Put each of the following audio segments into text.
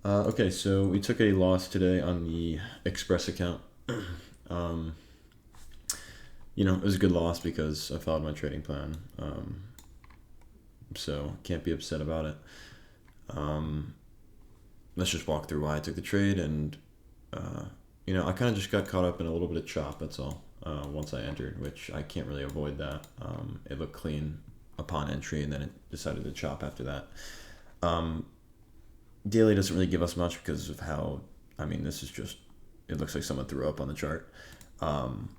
Okay, so we took a loss today on the Express account. um, it was a good loss because I followed my trading plan. So can't be upset about it. Um, let's just walk through why I took the trade, and I kind of just got caught up in a little bit of chop. That's all. Once I entered, which I can't really avoid that. It looked clean upon entry, and then it decided to chop after that. Um, Daily doesn't really give us much because of how. This is just. It looks like someone threw up on the chart. Um,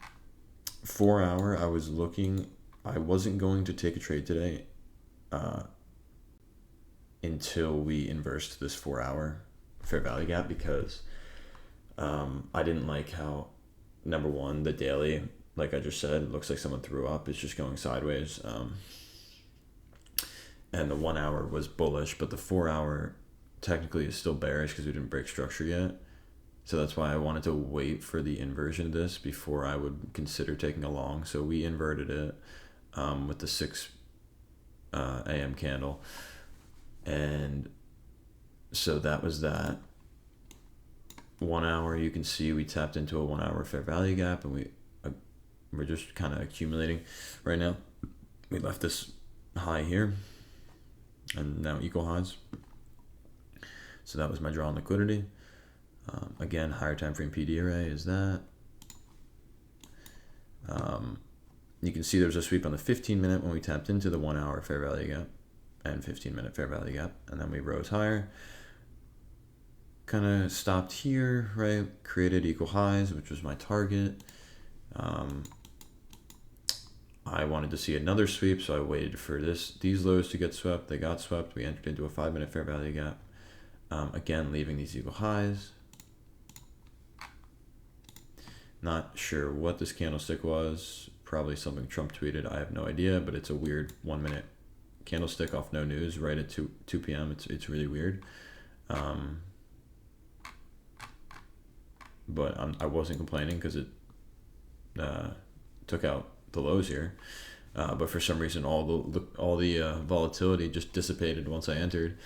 4 hour, I was looking. I wasn't going to take a trade today uh, until we inversed this 4 hour fair value gap because I didn't like how, number one, the daily, like I just said, looks like someone threw up. It's just going sideways. And the 1 hour was bullish, but the 4 hour technically is still bearish because we didn't break structure yet. So that's why I wanted to wait for the inversion of this before I would consider taking a long. So we inverted it with the 6 a.m. candle. And so that was that. 1 hour, you can see we tapped into a 1 hour fair value gap, and we're just kind of accumulating right now. We left this high here and now equal highs. So that was my draw on liquidity. Again, higher time frame PD array is that. You can see there's a sweep on the 15-minute when we tapped into the 1 hour fair value gap and 15-minute fair value gap, and then we rose higher. Kind of stopped here, right? Created equal highs, which was my target. I wanted to see another sweep, so I waited for these lows to get swept. They got swept. We entered into a 5-minute fair value gap. Again, leaving these equal highs. Not sure what this candlestick was. Probably something Trump tweeted. I have no idea, but it's a weird 1-minute candlestick off no news right at 2 p.m. It's really weird. But I wasn't complaining because it took out the lows here. But for some reason, all the volatility just dissipated once I entered.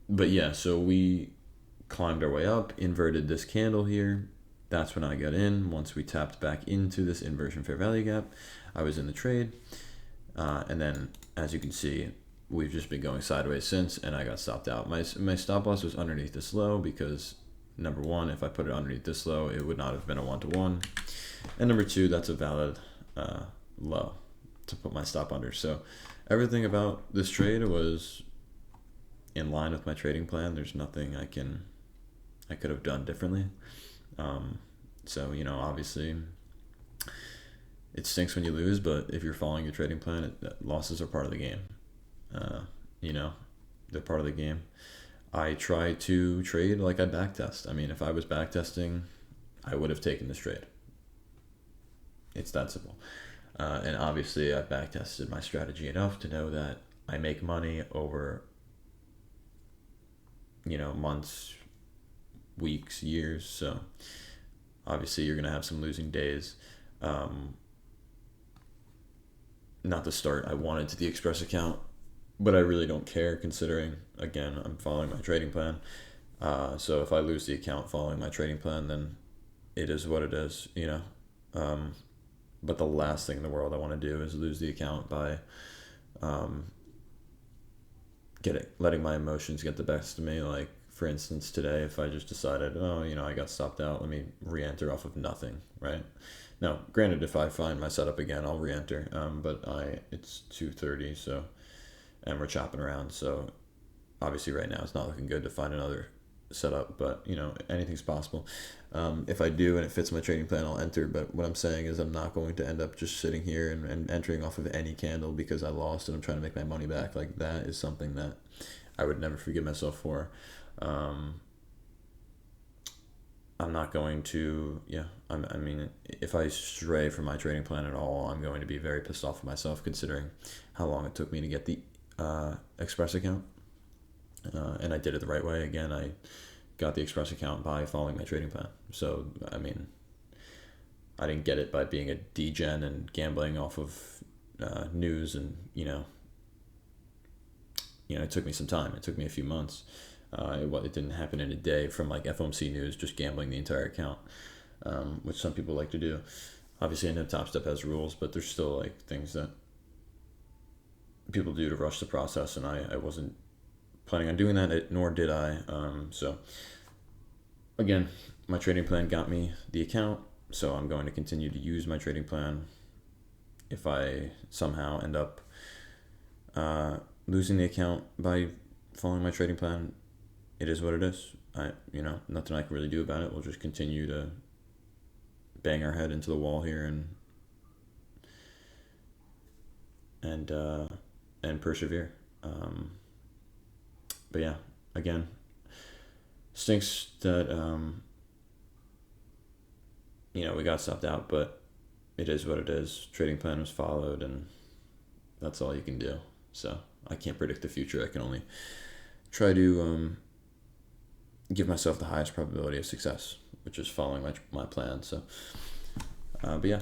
But yeah, so we climbed our way up, inverted this candle here. That's when I got in. Once we tapped back into this inversion fair value gap, I was in the trade. And then, as you can see, we've just been going sideways since, and I got stopped out. My stop loss was underneath this low because, number one, if I put it underneath this low, it would not have been a 1-to-1. And number two, that's a valid low to put my stop under. So everything about this trade was in line with my trading plan. There's nothing I could have done differently. So, obviously it stinks when you lose, but if you're following your trading plan, losses are part of the game. They're part of the game. I try to trade like I backtest. If I was backtesting, I would have taken this trade. It's that simple. And obviously I've backtested my strategy enough to know that I make money over, months, weeks, years. So obviously you're going to have some losing days. Not the start I wanted to the Express account, but I really don't care considering, again, I'm following my trading plan. So if I lose the account following my trading plan, then it is what it is, But the last thing in the world I want to do is lose the account by letting my emotions get the best of me. Like, for instance, today, if I just decided, I got stopped out, let me re-enter off of nothing, right? Now, granted, if I find my setup again, I'll re-enter. But it's 2:30, so, and we're chopping around, so obviously right now it's not looking good to find another setup, but anything's possible. If I do and it fits my trading plan, I'll enter. But what I'm saying is I'm not going to end up just sitting here and entering off of any candle because I lost and I'm trying to make my money back. Like, that is something that I would never forgive myself for. I'm not going to, if I stray from my trading plan at all, I'm going to be very pissed off with myself considering how long it took me to get the Express account. And I did it the right way. Again, I got the Express account by following my trading plan. So, I didn't get it by being a degen and gambling off of news, and it took me some time. It took me a few months. It didn't happen in a day from like FOMC news, just gambling the entire account, which some people like to do. Obviously, I know Top Step has rules, but there's still like things that people do to rush the process, and I wasn't planning on doing that, nor did I. So again, my trading plan got me the account, so I'm going to continue to use my trading plan. If I somehow end up losing the account by following my trading plan, it is what it is. Nothing I can really do about it. We'll just continue to bang our head into the wall here and persevere. But yeah, again, stinks that we got stopped out, but it is what it is. Trading plan was followed, and that's all you can do. So I can't predict the future. I can only try to give myself the highest probability of success, which is following my plan. So, but yeah,